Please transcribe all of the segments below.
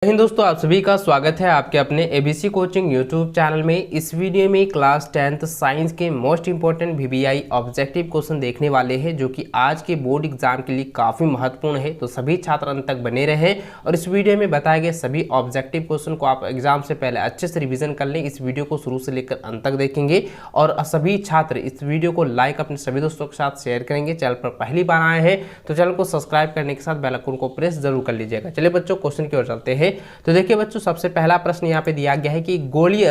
हिंद दोस्तों, आप सभी का स्वागत है आपके अपने एबीसी कोचिंग यूट्यूब चैनल में। इस वीडियो में क्लास 10th साइंस के most important VBI objective question देखने वाले हैं, जो कि आज के बोर्ड एग्जाम के लिए काफ़ी महत्वपूर्ण है। तो सभी छात्र अंत तक बने रहें और इस वीडियो में बताए गए सभी ऑब्जेक्टिव क्वेश्चन को आप एग्जाम से पहले अच्छे से रिविजन कर लें। इस वीडियो को शुरू से लेकर अंत तक देखेंगे और सभी छात्र इस वीडियो को लाइक अपने सभी दोस्तों के साथ शेयर करेंगे। चैनल पर पहली बार आए हैं तो चैनल को सब्सक्राइब करने के साथ बेल आइकन को प्रेस जरूर कर लीजिएगा। चलिए बच्चों, क्वेश्चन की ओर चलते हैं। तो देखिए बच्चों, सबसे पहला प्रश्न यहाँ पे दिया गया है कि गोलीय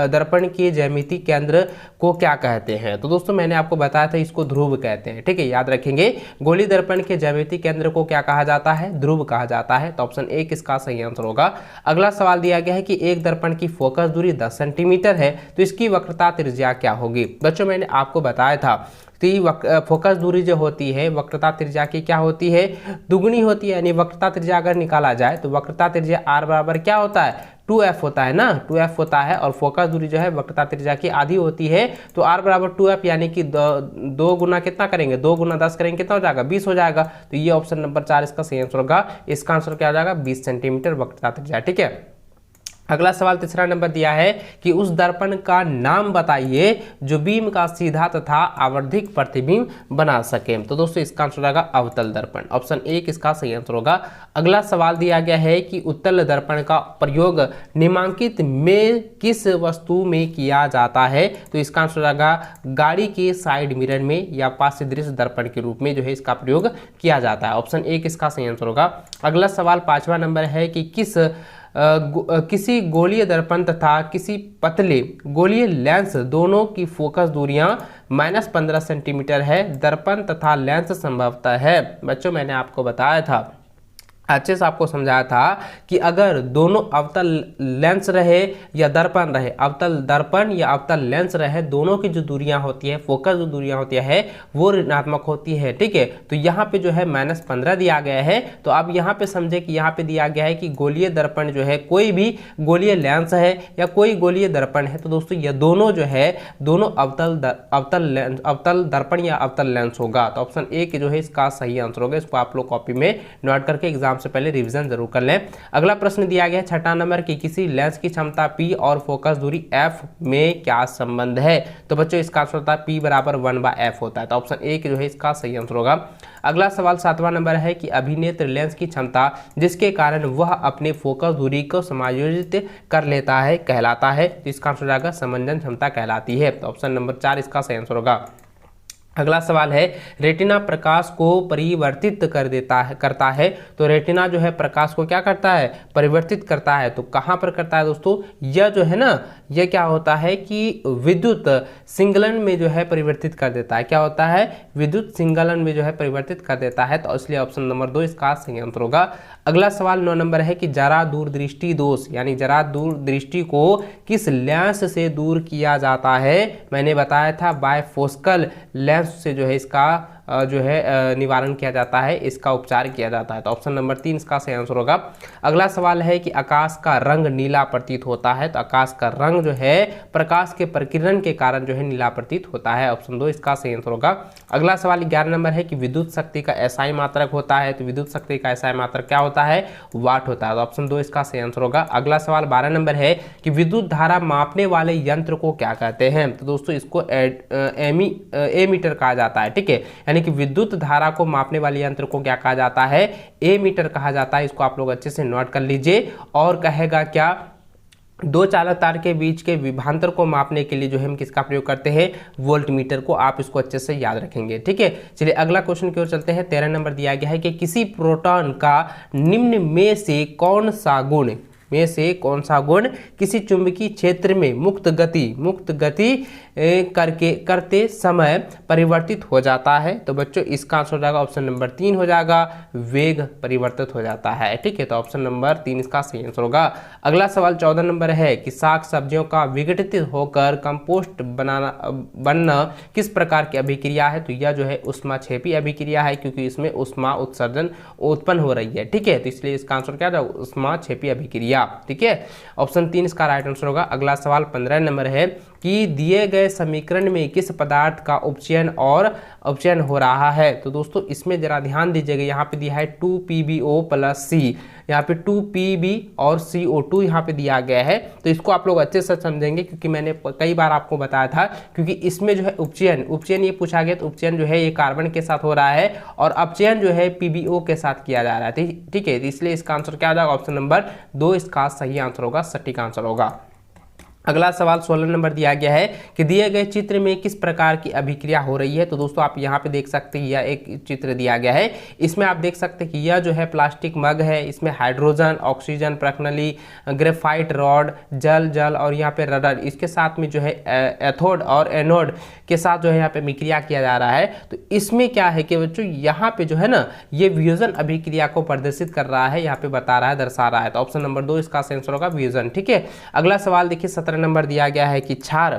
दर्पण के ज्यामिति केंद्र को क्या कहते हैं। तो दोस्तों मैंने आपको बताया था, इसको ध्रुव कहते हैं। ठीक है, याद रखेंगे। गोलीय दर्पण के ज्यामिति केंद्र को क्या कहा जाता है? ध्रुव कहा जाता है। तो ऑप्शन ए इसका सही आंसर होगा। अगला सवाल दिया गया है कि एक दर्पण की फोकस दूरी 10 सेंटीमीटर है, तो इसकी वक्रता त्रिज्या क्या होगी। बच्चों मैंने आपको बताया था तो फोकस दूरी जो होती है वक्रता त्रिज्या की क्या होती है? दुगुनी होती है। यानी वक्रता त्रिज्या अगर निकाला जाए तो वक्रता त्रिज्या r बराबर क्या होता है? 2f होता है ना, 2f होता है। और फोकस दूरी जो है वक्रता त्रिज्या की आधी होती है, तो r बराबर 2f, यानी कि दो गुना कितना करेंगे? 2 गुना 10 करेंगे, कितना हो जाएगा? 20 हो जाएगा। तो ये ऑप्शन नंबर 4 इसका सही आंसर होगा। इसका आंसर क्या हो जाएगा? 20 सेंटीमीटर वक्रता त्रिज्या। ठीक है, अगला सवाल तीसरा नंबर दिया है कि उस दर्पण का नाम बताइए जो बीम का सीधा तथा आवर्धिक प्रतिबिंब बना सके। तो दोस्तों इसका आंसर होगा अवतल दर्पण। ऑप्शन ए इसका सही आंसर होगा। अगला सवाल दिया गया है कि उत्तल दर्पण का प्रयोग निम्नांकित में किस वस्तु में किया जाता है। तो इसका आंसर होगा गाड़ी के साइड मिरर में या पार्श्व दृश्य दर्पण के रूप में जो है इसका प्रयोग किया जाता है। ऑप्शन ए इसका सही आंसर होगा। अगला सवाल पांचवा नंबर है कि किसी गोलीय दर्पण तथा किसी पतले गोलीय लेंस दोनों की फोकस दूरियां -15 सेंटीमीटर है। दर्पण तथा लेंस संभवतः है। बच्चों मैंने आपको बताया था, अच्छे से आपको समझाया था कि अगर दोनों अवतल लेंस रहे या दर्पण रहे, अवतल दर्पण या अवतल लेंस रहे, दोनों की जो दूरियां होती है, फोकस जो दूरियां होती है वो ऋणात्मक होती है। ठीक है, तो यहाँ पे जो है -15 दिया गया है। तो अब यहाँ पे समझे कि यहाँ पे दिया गया है कि गोलीय दर्पण जो है, कोई भी गोलीय लेंस है या कोई गोलीय दर्पण है, तो दोस्तों ये दोनों जो है दोनों अवतल दर्पण या अवतल लेंस होगा। तो ऑप्शन ए जो है इसका सही आंसर होगा। इसको आप लोग कॉपी में नोट करके एग्जाम से पहले रिवीजन जरूर कर लें। अगला प्रश्न दिया गया है छठा नंबर की किसी लेंस की क्षमता P और फोकस दूरी f में क्या संबंध है। तो बच्चों इसका आंसर होता है P बराबर 1/f होता है। तो ऑप्शन ए जो है इसका सही आंसर होगा। अगला सवाल सातवां नंबर है कि अभिनेत्र लेंस की क्षमता जिसके कारण वह अपने फोकस दूरी को समायोजित कर लेता है कहलाता है। तो इसका आंसर होगा समंजन क्षमता कहलाती है। तो ऑप्शन नंबर 4 इसका सही आंसर होगा। अगला सवाल है रेटिना प्रकाश को परिवर्तित करता है। तो रेटिना जो है प्रकाश को क्या करता है? परिवर्तित करता है। तो कहाँ पर करता है दोस्तों? यह जो है ना, यह क्या होता है कि विद्युत सिंगलन में जो है परिवर्तित कर देता है। क्या होता है? विद्युत सिंगलन में जो है परिवर्तित कर देता है। तो इसलिए ऑप्शन नंबर 2 इसका सही आंसर होगा। अगला सवाल 9 नंबर है कि जरा दूरदृष्टि दोष यानी जरा दूरदृष्टि को किस लेंस से दूर किया जाता है। मैंने बताया था बायफोकल लेंस से जो है इसका जो है निवारण किया जाता है, इसका उपचार किया जाता है। तो ऑप्शन नंबर 3 इसका सही आंसर होगा। अगला सवाल है कि आकाश का रंग नीला प्रतीत होता है। तो आकाश का रंग जो है प्रकाश के प्रकीर्णन के कारण जो है नीला प्रतीत होता है। ऑप्शन 2 इसका सही आंसर होगा। अगला सवाल 11 नंबर है कि विद्युत शक्ति का एसआई मात्रक होता है। तो विद्युत शक्ति का एसआई मात्रक क्या होता है? वाट होता है। तो ऑप्शन 2 इसका सही आंसर होगा। अगला सवाल 12 नंबर है कि विद्युत धारा मापने वाले यंत्र को क्या कहते हैं। तो दोस्तों इसको एमीटर कहा जाता है। ठीक है, यानी कि विद्युत धारा को मापने वाले यंत्र को क्या कहा जाता है? एमीटर कहा जाता है। इसको आप लोग अच्छे से नोट कर लीजिए। और कहेगा क्या? दो चालक तार के बीच के विभवांतर को मापने के लिए जो है हम किसका प्रयोग करते हैं? वोल्ट मीटर को। आप इसको अच्छे से याद रखेंगे। ठीक है, चलिए अगला क्वेश्चन की ओर चलते हैं। 13 नंबर दिया गया है कि किसी प्रोटॉन का निम्न में से कौन सा गुण किसी चुंबकीय क्षेत्र में मुक्त गति करते समय परिवर्तित हो जाता है। तो बच्चों इसका आंसर हो जाएगा ऑप्शन नंबर 3 हो जाएगा, वेग परिवर्तित हो जाता है। ठीक है, तो ऑप्शन नंबर 3 इसका सही आंसर होगा। अगला सवाल 14 नंबर है कि शाक सब्जियों का विघटित होकर कंपोस्ट बनना किस प्रकार की अभिक्रिया है। तो यह जो है ऊष्माक्षेपी अभिक्रिया है, क्योंकि इसमें ऊष्मा उत्सर्जन उत्पन्न हो रही है। ठीक है, तो इसलिए इसका आंसर क्या होगा? ऊष्माक्षेपी अभिक्रिया। ठीक है, ऑप्शन 3 इसका राइट आंसर होगा। अगला सवाल 15 नंबर है कि दिए गए समीकरण में किस पदार्थ का उपचयन हो रहा है। तो दोस्तों इसमें जरा ध्यान दीजिएगा, यहाँ पे दिया है 2PbO + C। यहाँ पे 2Pb और CO2 यहाँ पे दिया गया है। तो इसको आप लोग अच्छे से समझेंगे, क्योंकि मैंने कई बार आपको बताया था, क्योंकि इसमें जो है उपचयन ये पूछा गया, तो उपचयन जो है ये कार्बन के साथ हो रहा है और अपचयन जो है PbO के साथ किया जा रहा है। ठीक है, इसलिए इसका आंसर क्या आ जाएगा, ऑप्शन नंबर 2 इसका सही आंसर होगा, सटीक आंसर होगा। अगला सवाल 16 नंबर दिया गया है कि दिए गए चित्र में किस प्रकार की अभिक्रिया हो रही है। तो दोस्तों आप यहाँ पे देख सकते हैं, यह एक चित्र दिया गया है, इसमें आप देख सकते हैं कि यह जो है प्लास्टिक मग है, इसमें हाइड्रोजन, ऑक्सीजन, प्रकनली, ग्रेफाइट रॉड, जल और यहाँ पे रडर, इसके साथ में जो है एथोड और एनोड के साथ जो है यहाँ पे अभिक्रिया किया जा रहा है। तो इसमें क्या है कि बच्चों यहाँ पे जो है ना, ये वियोजन अभिक्रिया को प्रदर्शित कर रहा है, यहाँ पे बता रहा है, दर्शा रहा है। तो ऑप्शन नंबर 2 इसका आंसर होगा वियोजन। ठीक है, अगला सवाल देखिए 17 नंबर दिया गया है कि क्षार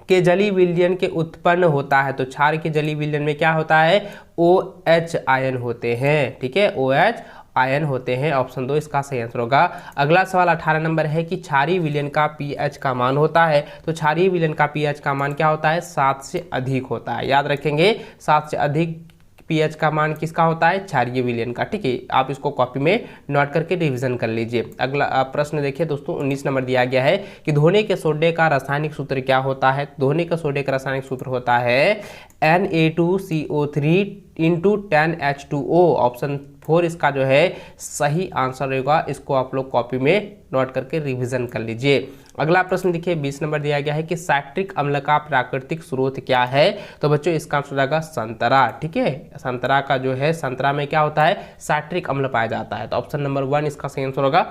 के जलीय विलयन के उत्पन्न होता है। तो क्षार के जलीय विलयन में क्या होता है, OH आयन होते हैं। ठीक है, OH आयन होते हैं, ऑप्शन 2 इसका सही आंसर होगा। अगला सवाल 18 नंबर है कि क्षारीय विलयन का pH का मान होता है। तो क्षारीय विलयन का pH का मान क्या होता है, 7 से अधिक होता है। याद रखेंगे, 7 से अधिक pH का मान किसका होता है, क्षारीय विलयन का। ठीक है, आप इसको कॉपी में नोट करके रिवीजन कर लीजिए। अगला प्रश्न देखिए दोस्तों, 19 नंबर दिया गया है कि धोने के सोडे का रासायनिक सूत्र क्या होता है। धोने के सोडे का रासायनिक सूत्र होता है Na2CO3 × 10H2O। ऑप्शन 4 इसका जो है सही आंसर होगा, इसको आप लोग कॉपी में नोट करके रिवीजन कर लीजिए। अगला प्रश्न देखिए 20 नंबर दिया गया है कि साइट्रिक अम्ल का प्राकृतिक स्रोत क्या है। तो बच्चों इसका आंसर होगा संतरा। ठीक है, संतरा का जो है, संतरा में क्या होता है, साइट्रिक अम्ल पाया जाता है। तो ऑप्शन नंबर 1 इसका सही आंसर होगा।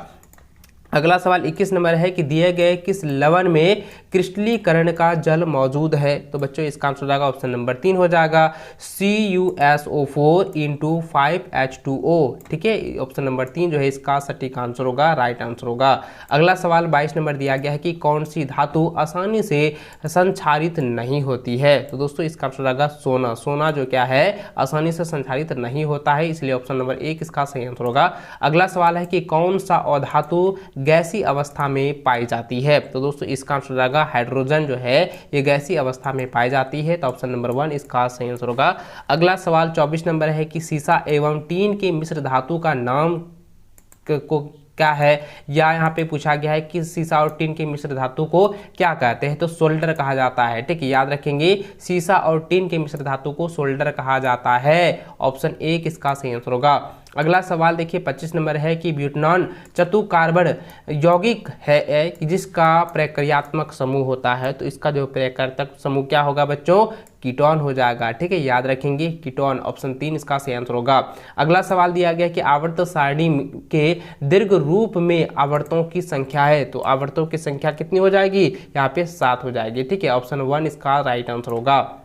अगला सवाल 21 नंबर है कि दिए गए किस लवण में क्रिस्टलीकरण का जल मौजूद है। तो बच्चों इसका आंसर हो जाएगा, ऑप्शन नंबर 3 हो जाएगा, CuSO4 × 5H2O। ठीक है, ऑप्शन नंबर 3 जो है इसका सटीक आंसर होगा, राइट आंसर होगा। अगला सवाल 22 नंबर दिया गया है कि कौन सी धातु आसानी से संक्षारित नहीं होती है। तो दोस्तों इसका आंसर होगा सोना। सोना जो क्या है, आसानी से संक्षारित नहीं होता है, इसलिए ऑप्शन नंबर 1 इसका सही आंसर होगा। अगला सवाल है कि कौन सा अधातु गैसीय अवस्था में पाई जाती है। तो दोस्तों इसका आंसर हो जाएगा हाइड्रोजन जो है ये गैसीय अवस्था में पाई जाती है। तो ऑप्शन नंबर 1 इसका सही आंसर होगा। अगला सवाल 24 नंबर है कि सीसा एवं टीन के मिश्र धातु का नाम को क्या है, या यहाँ पे पूछा गया है कि सीसा और टीन के मिश्र धातु को क्या कहते हैं। तो सोल्डर कहा जाता है। ठीक है, याद रखेंगे, सीसा और टीन के मिश्र धातु को सोल्डर कहा जाता है। ऑप्शन 1 इसका सही आंसर होगा। अगला सवाल देखिए 25 नंबर है कि ब्यूटेनॉन चतुकार्बन यौगिक है जिसका प्रक्रियात्मक समूह होता है। तो इसका जो प्रक्रियात्मक समूह क्या होगा बच्चों, कीटोन हो जाएगा। ठीक है, याद रखेंगे कीटोन, ऑप्शन 3 इसका सही आंसर होगा। अगला सवाल दिया गया कि आवर्त सारणी के दीर्घ रूप में आवर्तों की संख्या है। तो आवर्तों की संख्या कितनी हो जाएगी, यहाँ पे 7 हो जाएगी। ठीक है, ऑप्शन 1 इसका राइट आंसर होगा।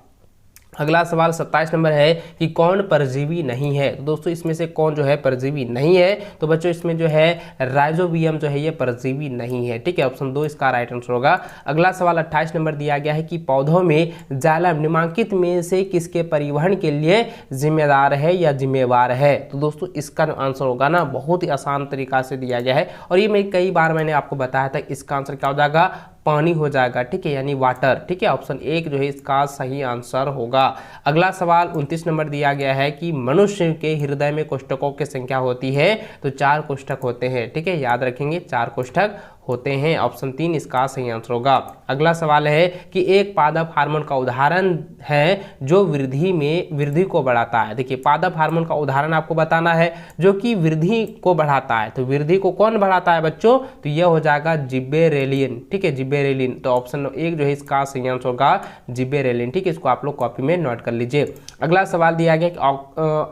अगला सवाल 27 नंबर है कि कौन परजीवी नहीं है। तो दोस्तों इसमें से कौन जो है परजीवी नहीं है। तो बच्चों इसमें जो है राइजोबियम जो है ये परजीवी नहीं है। ठीक है, ऑप्शन 2 इसका राइट आंसर होगा। अगला सवाल 28 नंबर दिया गया है कि पौधों में जाइलम निम्नलिखित में से किसके परिवहन के लिए जिम्मेदार है या जिम्मेवार है। तो दोस्तों इसका आंसर होगा ना, बहुत ही आसान तरीका से दिया गया है और ये कई बार मैंने आपको बताया था, इसका आंसर क्या हो जाएगा, पानी हो जाएगा। ठीक है, यानी वाटर। ठीक है, ऑप्शन 1 जो है इसका सही आंसर होगा। अगला सवाल 29 नंबर दिया गया है कि मनुष्य के हृदय में कोष्ठकों की संख्या होती है। तो 4 कोष्ठक होते हैं। ठीक है, याद रखेंगे 4 कोष्ठक होते हैं। ऑप्शन 3 इसका सही आंसर होगा। अगला सवाल है कि एक पादप हार्मोन का उदाहरण है जो वृद्धि को बढ़ाता है। देखिए पादप हार्मोन का उदाहरण आपको बताना है जो कि वृद्धि को बढ़ाता है। तो वृद्धि को कौन बढ़ाता है बच्चों, तो यह हो जाएगा जिब्बेरेलिन। ठीक है, जिब्बेरेलिन। तो ऑप्शन 1 जो है इसका सही आंसर होगा जिब्बेरेलिन। ठीक है, इसको आप लोग कॉपी में नोट कर लीजिए। अगला सवाल दिया गया कि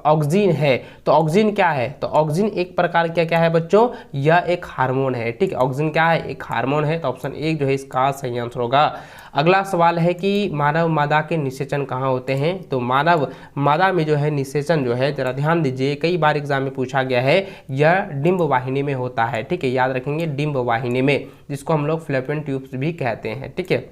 ऑक्सीजन है। तो ऑक्सीजन क्या है, तो ऑक्सीजन एक प्रकार क्या है बच्चों, यह एक हार्मोन है। ठीक है, ऑक्सीजन क्या है, एक हार्मोन है। तो ऑप्शन 1 जो है इसका सही आंसर होगा। अगला सवाल है कि मानव मादा के निषेचन कहाँ होते हैं। तो मानव मादा में जो है निषेचन जो है, जरा ध्यान दीजिए, कई बार एग्जाम में पूछा गया है, यह डिंब वाहिनी में होता है। ठीक है, याद रखेंगे डिंब वाहिनी में, जिसको हम लोग फ्लैपियन ट्यूब्स भी कहते हैं। ठीक है,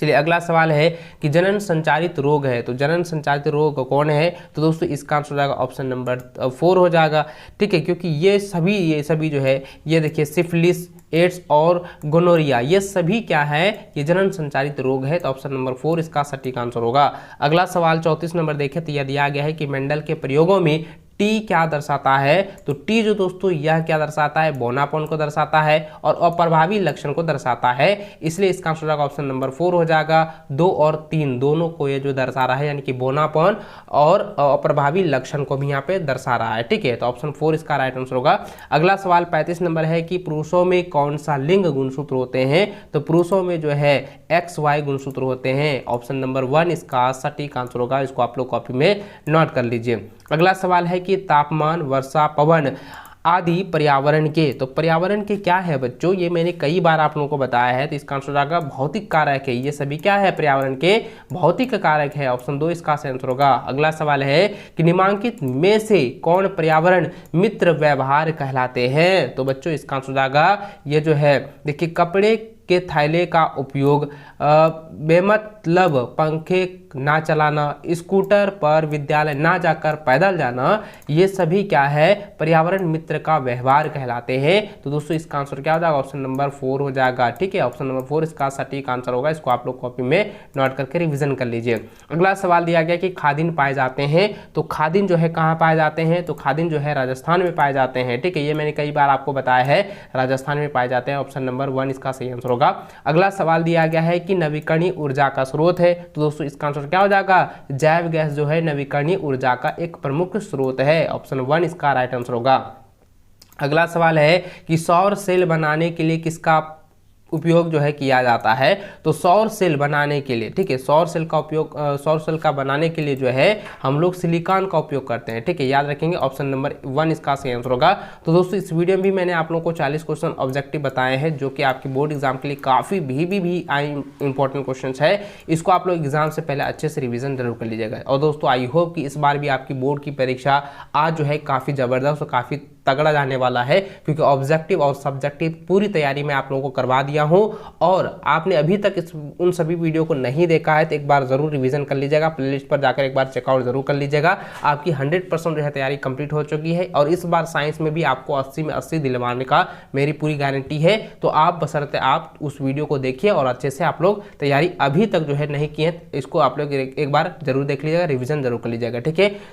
चलिए अगला सवाल है कि जनन संचारित रोग है। तो जनन संचारित रोग कौन है, तो दोस्तों इसका आंसर हो जाएगा ऑप्शन नंबर 4 हो जाएगा। ठीक है, क्योंकि ये सभी जो है, ये देखिए सिफिलिस, एड्स और गोनोरिया, ये सभी क्या है, ये जनन संचारित रोग है। तो ऑप्शन नंबर 4 इसका सटीक आंसर होगा। अगला सवाल 34 नंबर देखें तो यह दिया गया है कि मेंडल के प्रयोगों में टी क्या दर्शाता है, तो टी जो दोस्तों यह क्या दर्शाता है, बौनापन को दर्शाता है और अप्रभावी लक्षण को दर्शाता है, इसलिए इसका आंसर होगा ऑप्शन नंबर 4 हो जाएगा। 2 और 3 दोनों को ये जो दर्शा रहा है, यानी कि बौनापन और अप्रभावी लक्षण को भी यहाँ पे दर्शा रहा है। ठीक है, तो ऑप्शन 4 इसका राइट आंसर होगा। अगला सवाल 35 नंबर है कि पुरुषों में कौन सा लिंग गुणसूत्र होते हैं, तो पुरुषों में जो है XY गुणसूत्र होते हैं। ऑप्शन नंबर 1 इसका सटीक आंसर होगा, इसको आप लोग कॉपी में नोट कर लीजिए। अगला सवाल है कि तापमान, वर्षा, पवन आदि पर्यावरण के, तो पर्यावरण के क्या है बच्चों, ये मैंने कई बार आप लोगों को बताया है, तो इसका आंसर होगा भौतिक कारक है। ये सभी क्या है, पर्यावरण के भौतिक कारक है। ऑप्शन 2 इसका आंसर होगा। अगला सवाल है कि निम्नलिखित में से कौन पर्यावरण मित्र व्यवहार कहलाते हैं, तो बच्चों इसका आंसर होगा ये जो है, देखिए कपड़े के थैले का उपयोग, बेमतलब पंखे ना चलाना, स्कूटर पर विद्यालय ना जाकर पैदल जाना, ये सभी क्या है, पर्यावरण मित्र का व्यवहार कहलाते हैं। तो दोस्तों इसका आंसर क्या हो जाएगा, ऑप्शन नंबर 4 हो जाएगा। ठीक है, ऑप्शन नंबर 4 इसका सटीक आंसर होगा, इसको आप लोग कॉपी में नोट करके रिवीजन कर लीजिए। अगला सवाल दिया गया कि खादिन पाए जाते हैं, तो खादिन जो है कहाँ पाए जाते हैं, तो खादिन जो है राजस्थान में पाए जाते हैं। ठीक है, ये मैंने कई बार आपको बताया है, राजस्थान में पाए जाते हैं। ऑप्शन नंबर 1 इसका सही आंसर होगा। अगला सवाल दिया गया है कि नवीकरणीय ऊर्जा का स्रोत है, तो दोस्तों इसका आंसर क्या हो जाएगा, जैव गैस जो है नवीकरणीय ऊर्जा का एक प्रमुख स्रोत है। ऑप्शन 1 इसका राइट आंसर होगा। अगला सवाल है कि सौर सेल बनाने के लिए किसका उपयोग जो है किया जाता है, तो सौर सेल बनाने के लिए, ठीक है, सौर सेल का उपयोग, सौर सेल का बनाने के लिए जो है हम लोग सिलिकॉन का उपयोग करते हैं। ठीक है, याद रखेंगे, ऑप्शन नंबर 1 इसका सही आंसर होगा। तो दोस्तों इस वीडियो में भी मैंने आप लोगों को 40 क्वेश्चन ऑब्जेक्टिव बताए हैं, जो कि आपकी बोर्ड एग्जाम के लिए काफ़ी भी इंपॉर्टेंट क्वेश्चन है। इसको आप लोग एग्जाम से पहले अच्छे से रिविजन जरूर कर लीजिएगा। और दोस्तों आई होप कि इस बार भी आपकी बोर्ड की परीक्षा आज जो है काफ़ी ज़बरदस्त और काफ़ी तगड़ा जाने वाला है, क्योंकि ऑब्जेक्टिव और सब्जेक्टिव पूरी तैयारी मैं आप लोगों को करवा दिया हूं। और आपने अभी तक उन सभी वीडियो को नहीं देखा है तो एक बार जरूर रिवीजन कर लीजिएगा, प्लेलिस्ट पर जाकर एक बार चेकआउट जरूर कर लीजिएगा। आपकी 100% जो है तैयारी कंप्लीट हो चुकी है और इस बार साइंस में भी आपको 80 में 80 दिलवाने का मेरी पूरी गारंटी है। तो आप बशर्ते आप उस वीडियो को देखिए और अच्छे से आप लोग तैयारी अभी तक जो है नहीं की है, इसको आप लोग एक बार जरूर देख लीजिएगा, रिविजन जरूर कर लीजिएगा। ठीक है,